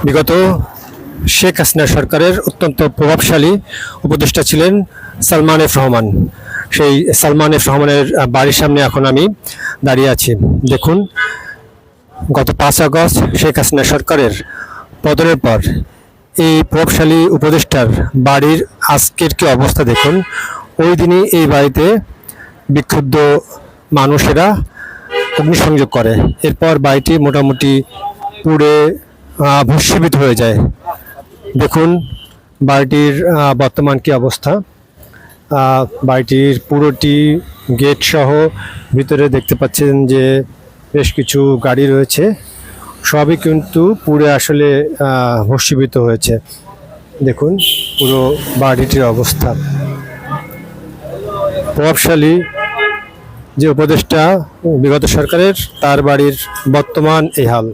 বিগত শেখ হাসিনা সরকারের অত্যন্ত প্রভাবশালী উপদেষ্টা ছিলেন সালমান এফ রহমান। সেই সালমান এফ রহমানের বাড়ির সামনে এখন আমি দাঁড়িয়ে আছি। দেখুন, গত 5 আগস্ট শেখ হাসিনা সরকারের পতনের পর এই প্রভাবশালী উপদেষ্টার বাড়ির আজকের কি অবস্থা দেখুন। ওই দিনই এই বাড়িতে বিক্ষুব্ধ মানুষেরা অগ্নিসংযোগ করে, এরপর বাড়িটি মোটামুটি পুড়ে ভস্মীভূত হয়ে যায়। দেখুন বাড়িটির বর্তমান কি অবস্থা। বাড়িটির পুরোটি গেট সহ ভিতরে দেখতে পাচ্ছেন যে বেশ কিছু গাড়ি রয়েছে, সবই কিন্তু পুড়ে আসলে ভস্মীভূত হয়েছে। দেখুন পুরো বাড়িটির অবস্থা। প্রভাবশালী যে উপদেষ্টা বিগত সরকারের, তার বাড়ির বর্তমান এই হাল।